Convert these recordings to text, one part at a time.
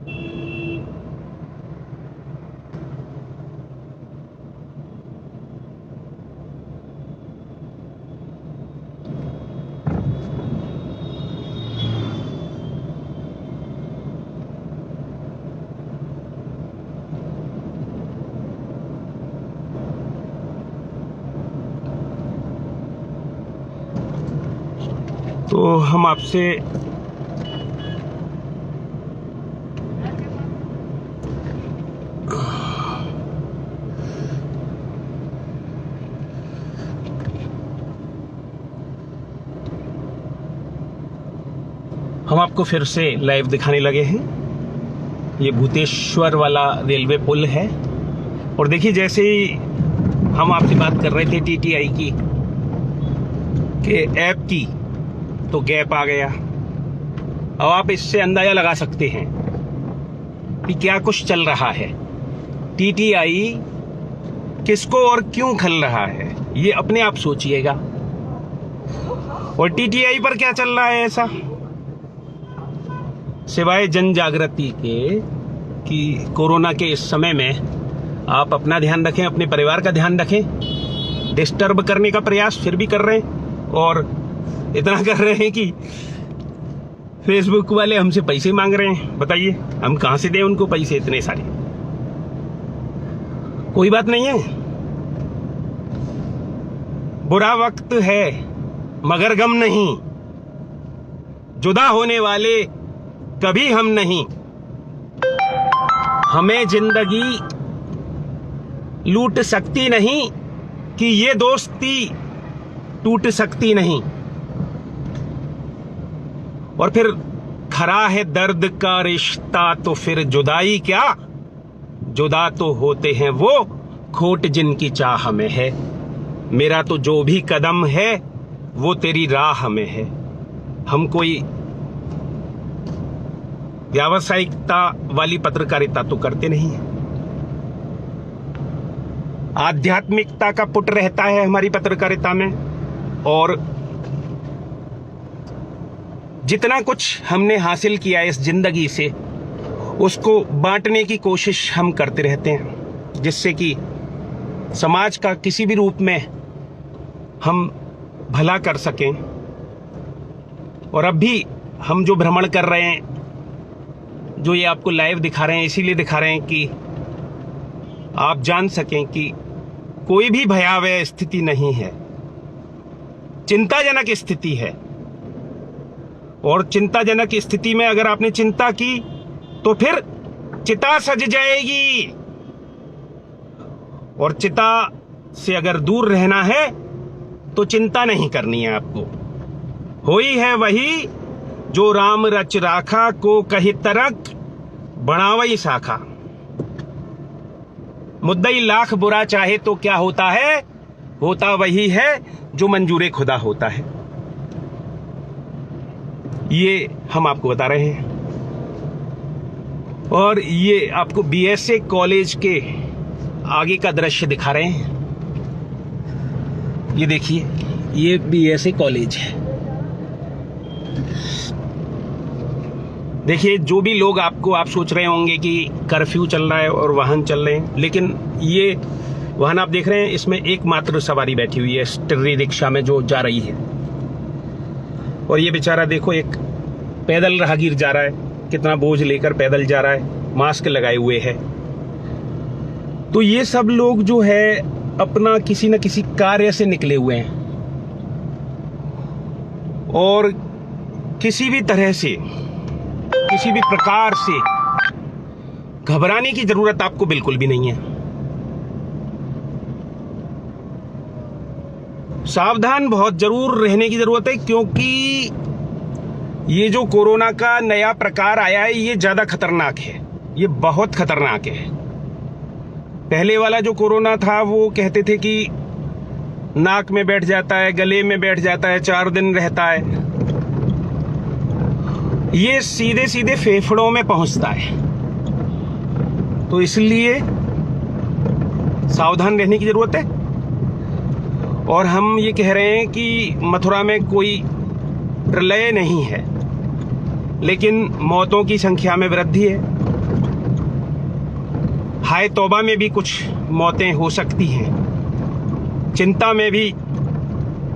तो हम आपसे फिर से लाइव दिखाने लगे हैं। ये भूतेश्वर वाला रेलवे पुल है और देखिए, जैसे ही हम आपसे बात कर रहे थे टीटीआई की के ऐप की, तो गैप आ गया। अब आप इससे अंदाजा लगा सकते हैं कि क्या कुछ चल रहा है। टीटीआई किसको और क्यों खल रहा है, ये अपने आप सोचिएगा। और टीटीआई पर क्या चल रहा है ऐसा, सिवाय जन जागृति के कि कोरोना के इस समय में आप अपना ध्यान रखें, अपने परिवार का ध्यान रखें। डिस्टर्ब करने का प्रयास फिर भी कर रहे हैं और इतना कर रहे हैं कि फेसबुक वाले हमसे पैसे मांग रहे हैं। बताइए हम कहां से दें उनको पैसे इतने सारे। कोई बात नहीं है, बुरा वक्त है मगर गम नहीं, जुदा होने वाले कभी हम नहीं। हमें जिंदगी लूट सकती नहीं कि ये दोस्ती टूट सकती नहीं। और फिर खरा है दर्द का रिश्ता तो फिर जुदाई क्या, जुदा तो होते हैं वो खोट जिनकी चाह में है। मेरा तो जो भी कदम है वो तेरी राह में है। हम कोई व्यावसायिकता वाली पत्रकारिता तो करते नहीं है, आध्यात्मिकता का पुट रहता है हमारी पत्रकारिता में। और जितना कुछ हमने हासिल किया इस जिंदगी से, उसको बांटने की कोशिश हम करते रहते हैं, जिससे कि समाज का किसी भी रूप में हम भला कर सकें। और अब भी हम जो भ्रमण कर रहे हैं, जो ये आपको लाइव दिखा रहे हैं, इसीलिए दिखा रहे हैं कि आप जान सकें कि कोई भी भयावह स्थिति नहीं है, चिंताजनक स्थिति है। और चिंताजनक स्थिति में अगर आपने चिंता की तो फिर चिता सज जाएगी। और चिता से अगर दूर रहना है तो चिंता नहीं करनी है आपको। होई है वही जो राम रच राखा, को कही तरक बढ़ावई शाखा। मुद्दई लाख बुरा चाहे तो क्या होता है, होता वही है जो मंजूरे खुदा होता है। ये हम आपको बता रहे हैं। और ये आपको बीएसए कॉलेज के आगे का दृश्य दिखा रहे हैं। ये देखिए, ये बीएसए कॉलेज है। देखिए, जो भी लोग आप सोच रहे होंगे कि कर्फ्यू चल रहा है और वाहन चल रहे हैं, लेकिन ये वाहन आप देख रहे हैं, इसमें एकमात्र सवारी बैठी हुई है स्टर्री रिक्शा में जो जा रही है। और ये बेचारा देखो, एक पैदल राहगीर जा रहा है, कितना बोझ लेकर पैदल जा रहा है, मास्क लगाए हुए है। तो ये सब लोग जो है अपना किसी न किसी कार्य से निकले हुए हैं और किसी भी तरह से, किसी भी प्रकार से घबराने की जरूरत आपको बिल्कुल भी नहीं है। सावधान बहुत जरूर रहने की जरूरत है, क्योंकि ये जो कोरोना का नया प्रकार आया है, ये ज्यादा खतरनाक है, ये बहुत खतरनाक है। पहले वाला जो कोरोना था वो कहते थे कि नाक में बैठ जाता है, गले में बैठ जाता है, 4 दिन रहता है। ये सीधे सीधे फेफड़ों में पहुंचता है। तो इसलिए सावधान रहने की जरूरत है। और हम ये कह रहे हैं कि मथुरा में कोई प्रलय नहीं है, लेकिन मौतों की संख्या में वृद्धि है। हाय तौबा में भी कुछ मौतें हो सकती हैं, चिंता में भी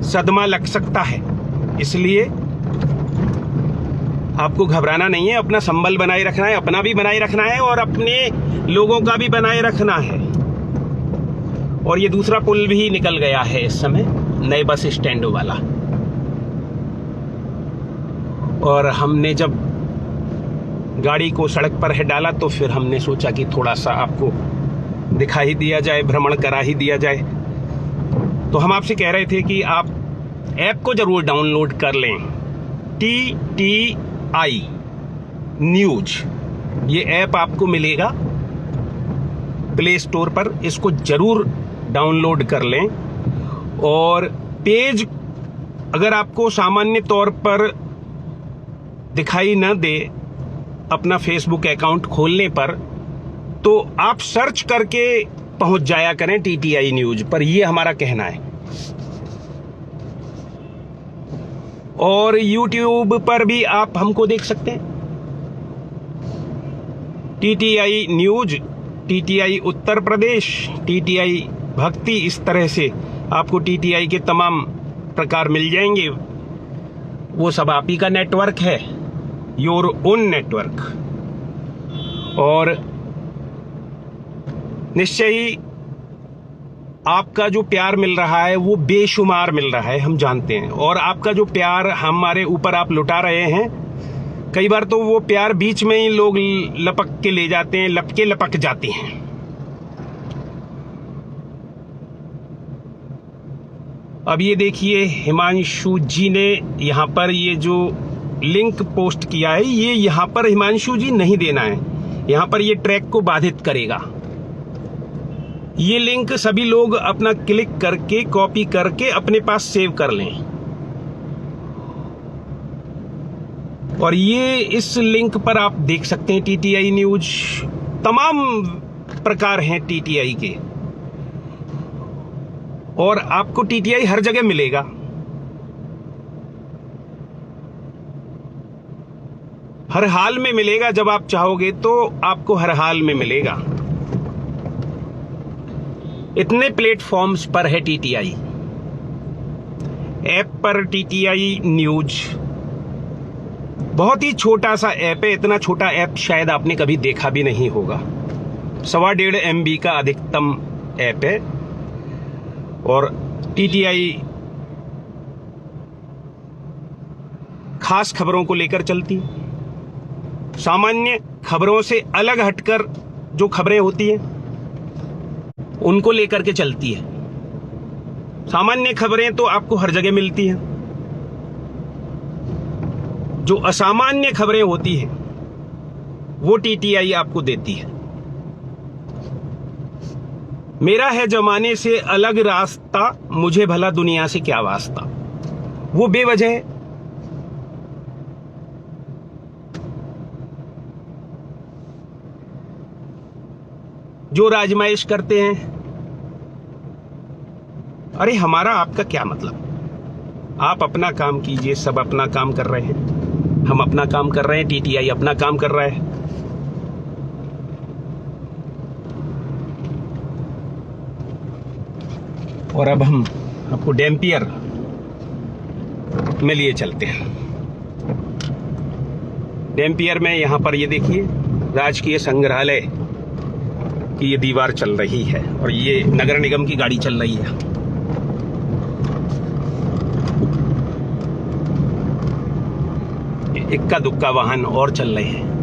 सदमा लग सकता है। इसलिए आपको घबराना नहीं है, अपना संबल बनाए रखना है, अपना भी बनाए रखना है और अपने लोगों का भी बनाए रखना है। और ये दूसरा पुल भी निकल गया है इस समय, नए बस स्टैंड वाला। और हमने जब गाड़ी को सड़क पर है डाला तो फिर हमने सोचा कि थोड़ा सा आपको दिखा ही दिया जाए, भ्रमण करा ही दिया जाए। तो हम आपसे कह रहे थे कि आप ऐप को जरूर डाउनलोड कर लें, TTI न्यूज। ये ऐप आपको मिलेगा प्ले स्टोर पर, इसको जरूर डाउनलोड कर लें। और पेज अगर आपको सामान्य तौर पर दिखाई न दे अपना फेसबुक अकाउंट खोलने पर, तो आप सर्च करके पहुंच जाया करें TTI न्यूज पर, यह हमारा कहना है। और YouTube पर भी आप हमको देख सकते हैं, TTI news, TTI Uttar Pradesh, TTI भक्ति, इस तरह से आपको TTI के तमाम प्रकार मिल जाएंगे। वो सब आप ही का नेटवर्क है, योर ओन नेटवर्क। और निश्चय ही आपका जो प्यार मिल रहा है वो बेशुमार मिल रहा है, हम जानते हैं। और आपका जो प्यार हमारे ऊपर आप लुटा रहे हैं, कई बार तो वो प्यार बीच में ही लोग लपक के ले जाते हैं, लपक जाते हैं। अब ये देखिए, हिमांशु जी ने यहाँ पर ये जो लिंक पोस्ट किया है, ये यहाँ पर हिमांशु जी नहीं देना है, यहाँ पर ये ट्रैक को बाधित करेगा। ये लिंक सभी लोग अपना क्लिक करके कॉपी करके अपने पास सेव कर लें। और ये इस लिंक पर आप देख सकते हैं TTI न्यूज, तमाम प्रकार हैं TTI के। और आपको TTI हर जगह मिलेगा। हर हाल में मिलेगा, जब आप चाहोगे तो आपको हर हाल में मिलेगा। इतने प्लेटफॉर्म्स पर है TTI। ऐप पर TTI न्यूज बहुत ही छोटा सा ऐप है, इतना छोटा ऐप शायद आपने कभी देखा भी नहीं होगा। 1.25 MB का अधिकतम ऐप है। और TTI खास खबरों को लेकर चलती, सामान्य खबरों से अलग हटकर जो खबरें होती हैं उनको लेकर के चलती है। सामान्य खबरें तो आपको हर जगह मिलती हैं, जो असामान्य खबरें होती हैं वो TTI आपको देती है। मेरा है जमाने से अलग रास्ता, मुझे भला दुनिया से क्या वास्ता, वो बेवजह जो राजमाइश करते हैं। अरे हमारा आपका क्या मतलब, आप अपना काम कीजिए, सब अपना काम कर रहे हैं, हम अपना काम कर रहे हैं, TTI अपना काम कर रहा है। और अब हम आपको डैम्पियर में लिए चलते हैं। डैम्पियर में यहाँ पर ये देखिए, राजकीय संग्रहालय की ये दीवार चल रही है और ये नगर निगम की गाड़ी चल रही है। इक्का दुक्का वाहन और चल रहे हैं।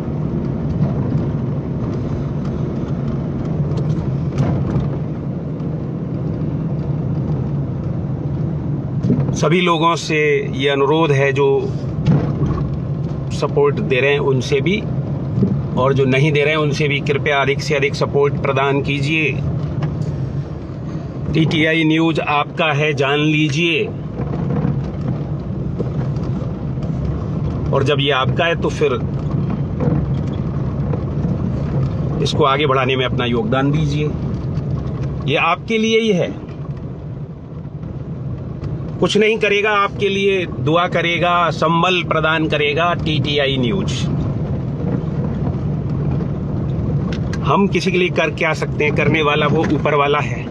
सभी लोगों से ये अनुरोध है जो सपोर्ट दे रहे हैं उनसे भी, और जो नहीं दे रहे हैं उनसे भी, कृपया अधिक से अधिक सपोर्ट प्रदान कीजिए। TTI न्यूज आपका है, जान लीजिए। और जब ये आपका है तो फिर इसको आगे बढ़ाने में अपना योगदान दीजिए। ये आपके लिए ही है, कुछ नहीं करेगा आपके लिए, दुआ करेगा, संबल प्रदान करेगा TTI न्यूज। हम किसी के लिए कर क्या सकते हैं? करने वाला वो ऊपर वाला है,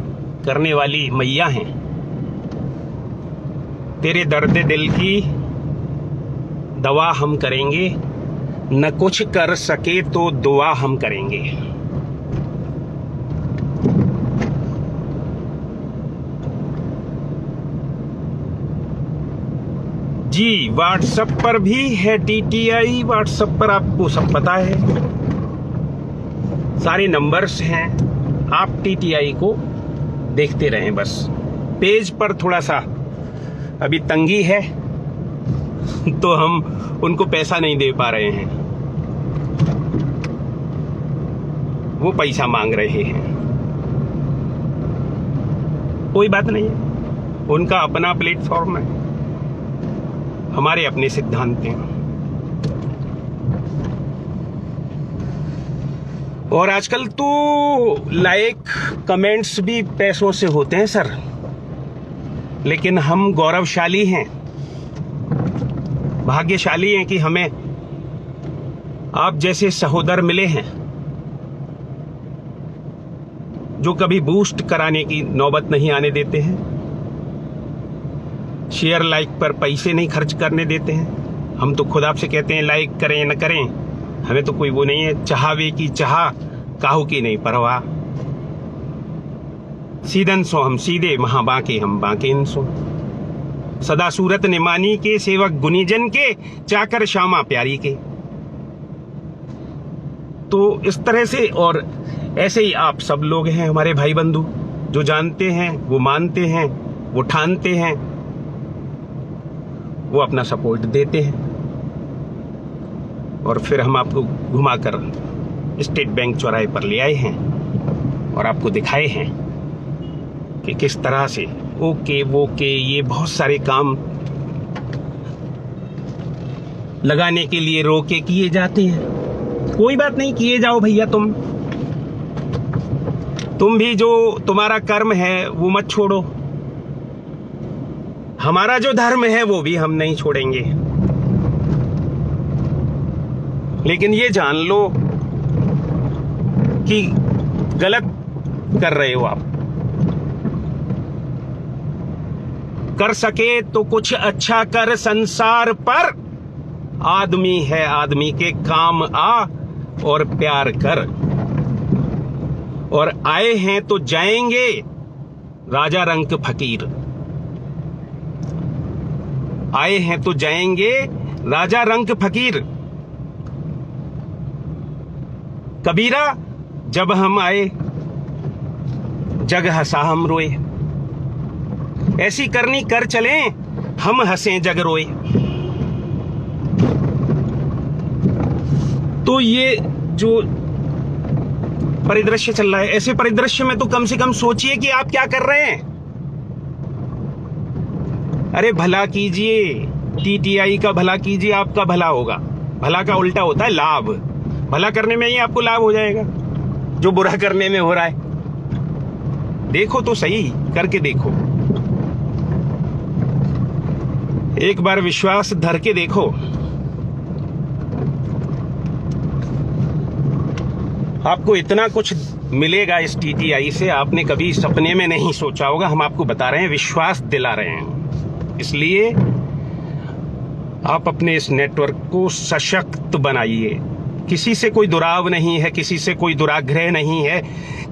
करने वाली मैया हैं। तेरे दर्द दिल की दवा हम करेंगे, न कुछ कर सके तो दुआ हम करेंगे। जी, व्हाट्सएप पर भी है टीटीआई। व्हाट्सएप पर आपको सब पता है, सारे नंबर्स हैं। आप टीटीआई को देखते रहें बस। पेज पर थोड़ा सा अभी तंगी है तो हम उनको पैसा नहीं दे पा रहे हैं, वो पैसा मांग रहे हैं। कोई बात नहीं है, उनका अपना प्लेटफॉर्म है, हमारे अपने सिद्धांत हैं। और आजकल तो लाइक कमेंट्स भी पैसों से होते हैं सर, लेकिन हम गौरवशाली हैं, भाग्यशाली हैं कि हमें आप जैसे सहोदर मिले हैं जो कभी बूस्ट कराने की नौबत नहीं आने देते हैं, शेयर लाइक पर पैसे नहीं खर्च करने देते हैं। हम तो खुद आपसे कहते हैं लाइक करें न करें, हमें तो कोई वो नहीं है। चाहवे की चाह, काहू की नहीं परवाह। सीधन सो हम सीधे, महा बांके हम बांके सो। सदा सूरत निमानी के, सेवक गुनीजन के, चाकर श्यामा प्यारी के। तो इस तरह से और ऐसे ही आप सब लोग हैं हमारे भाई बंधु, जो जानते हैं, वो मानते हैं, वो ठानते हैं, वो अपना सपोर्ट देते हैं। और फिर हम आपको घुमाकर स्टेट बैंक चौराहे पर ले आए हैं और आपको दिखाए हैं कि किस तरह से ओके वो के ये बहुत सारे काम लगाने के लिए रोके किए जाते हैं। कोई बात नहीं, किए जाओ भैया। तुम भी जो तुम्हारा कर्म है वो मत छोड़ो, हमारा जो धर्म है वो भी हम नहीं छोड़ेंगे। लेकिन ये जान लो कि गलत कर रहे हो आप। कर सके तो कुछ अच्छा कर संसार पर, आदमी है आदमी के काम आ और प्यार कर। और आए हैं तो जाएंगे राजा रंक फकीर, आए हैं तो जाएंगे राजा रंक फकीर। कबीरा जब हम आए जग हंसा हम रोए, ऐसी करनी कर चलें हम हंसे जग रोए। तो ये जो परिदृश्य चल रहा है, ऐसे परिदृश्य में तो कम से कम सोचिए कि आप क्या कर रहे हैं। अरे भला कीजिए, टीटीआई का भला कीजिए, आपका भला होगा। भला का उल्टा होता है लाभ। भला करने में ही आपको लाभ हो जाएगा जो बुरा करने में हो रहा है। देखो तो सही, करके देखो, एक बार विश्वास धर के देखो। आपको इतना कुछ मिलेगा इस टीटीआई से, आपने कभी सपने में नहीं सोचा होगा। हम आपको बता रहे हैं, विश्वास दिला रहे हैं। इसलिए आप अपने इस नेटवर्क को सशक्त बनाइए। किसी से कोई दुराव नहीं है, किसी से कोई दुराग्रह नहीं है,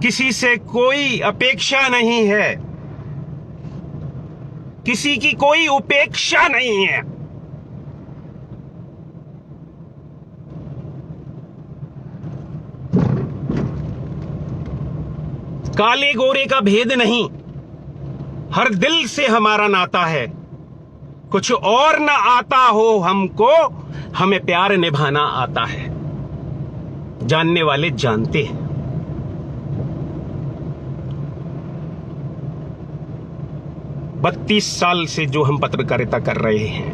किसी से कोई अपेक्षा नहीं है, किसी की कोई उपेक्षा नहीं है। काले गोरे का भेद नहीं, हर दिल से हमारा नाता है। कुछ और ना आता हो हमको, हमें प्यार निभाना आता है। जानने वाले जानते हैं। बत्तीस साल से जो हम पत्रकारिता कर रहे हैं,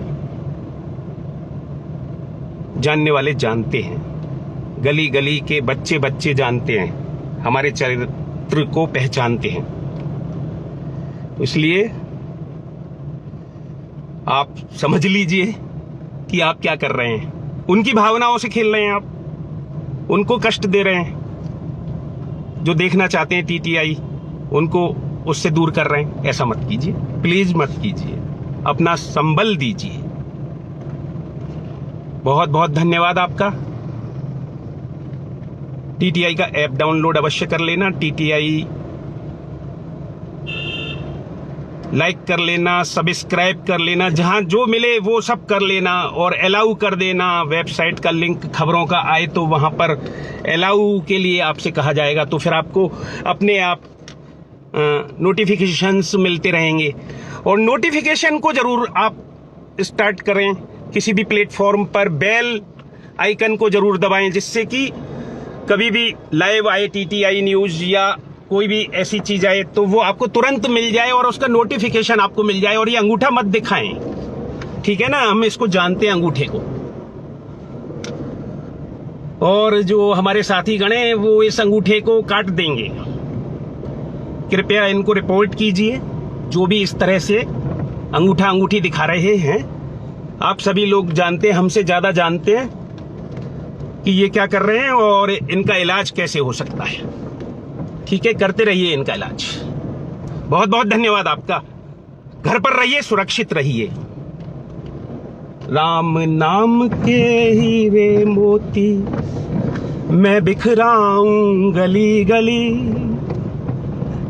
जानने वाले जानते हैं, गली गली के बच्चे बच्चे जानते हैं, हमारे चरित्र को पहचानते हैं। इसलिए आप समझ लीजिए कि आप क्या कर रहे हैं। उनकी भावनाओं से खेल रहे हैं आप, उनको कष्ट दे रहे हैं। जो देखना चाहते हैं टीटीआई उनको उससे दूर कर रहे हैं। ऐसा मत कीजिए, प्लीज मत कीजिए, अपना संबल दीजिए। बहुत बहुत धन्यवाद आपका। टीटीआई का ऐप डाउनलोड अवश्य कर लेना, टीटीआई लाइक कर लेना, सब्सक्राइब कर लेना, जहां जो मिले वो सब कर लेना और अलाउ कर देना। वेबसाइट का लिंक खबरों का आए तो वहां पर अलाउ के लिए आपसे कहा जाएगा, तो फिर आपको अपने आप नोटिफिकेशंस मिलते रहेंगे। और नोटिफिकेशन को जरूर आप स्टार्ट करें, किसी भी प्लेटफॉर्म पर बेल आइकन को जरूर दबाएं, जिससे कि कभी भी लाइव आए टीटीआई न्यूज या कोई भी ऐसी चीज आए तो वो आपको तुरंत मिल जाए और उसका नोटिफिकेशन आपको मिल जाए। और ये अंगूठा मत दिखाएं, ठीक है ना, हम इसको जानते हैं अंगूठे को। और जो हमारे साथी गण हैं वो इस अंगूठे को काट देंगे। कृपया इनको रिपोर्ट कीजिए, जो भी इस तरह से अंगूठा अंगूठी दिखा रहे हैं। आप सभी लोग जानते हैं, हमसे ज्यादा जानते हैं कि ये क्या कर रहे हैं और इनका इलाज कैसे हो सकता है। ठीक है, करते रहिए इनका इलाज। बहुत बहुत धन्यवाद आपका। घर पर रहिए, सुरक्षित रहिए। राम नाम के हीरे मोती मैं बिखराऊं गली गली,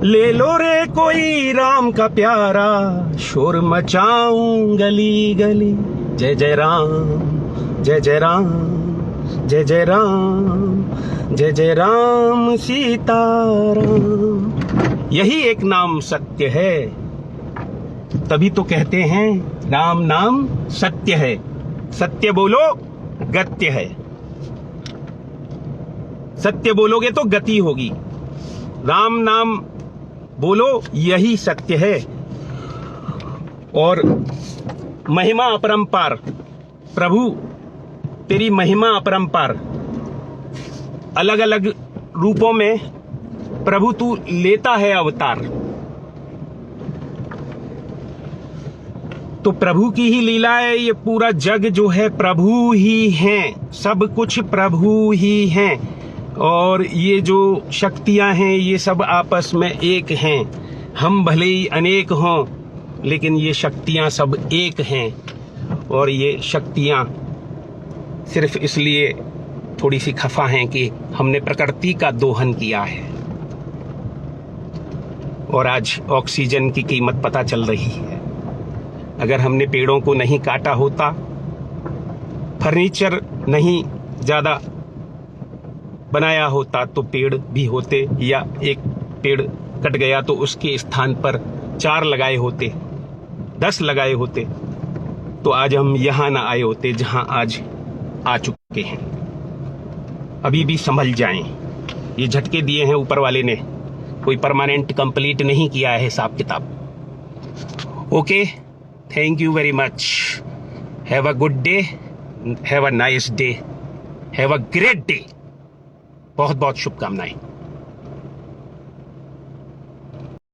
ले लो रे कोई राम का प्यारा, शोर मचाऊं गली गली। जय जय राम, जय जय राम, जय जय राम, जय जय राम सीताराम। यही एक नाम सत्य है, तभी तो कहते हैं राम नाम सत्य है। सत्य बोलो गत्य है, सत्य बोलोगे तो गति होगी। राम नाम बोलो, यही सत्य है। और महिमा अपरंपार, प्रभु तेरी महिमा अपरंपार। अलग अलग रूपों में प्रभु तू लेता है अवतार, तो प्रभु की ही लीला है। ये पूरा जग जो है प्रभु ही है, सब कुछ प्रभु ही है। और ये जो शक्तियां हैं ये सब आपस में एक हैं। हम भले ही अनेक हों, लेकिन ये शक्तियां सब एक हैं। और ये शक्तियां सिर्फ इसलिए थोड़ी सी खफा हैं कि हमने प्रकृति का दोहन किया है और आज ऑक्सीजन की कीमत पता चल रही है। अगर हमने पेड़ों को नहीं काटा होता, फर्नीचर नहीं ज्यादा बनाया होता, तो पेड़ भी होते, या एक पेड़ कट गया तो उसके स्थान पर 4 लगाए होते, 10 लगाए होते, तो आज हम यहां ना आए होते जहां आज आ चुके हैं। अभी भी संभल जाएं, ये झटके दिए हैं ऊपर वाले ने, कोई परमानेंट कंप्लीट नहीं किया है हिसाब किताब। Okay, thank you very much. Have a good day, have a nice day, have a great day. बहुत बहुत शुभकामनाएं।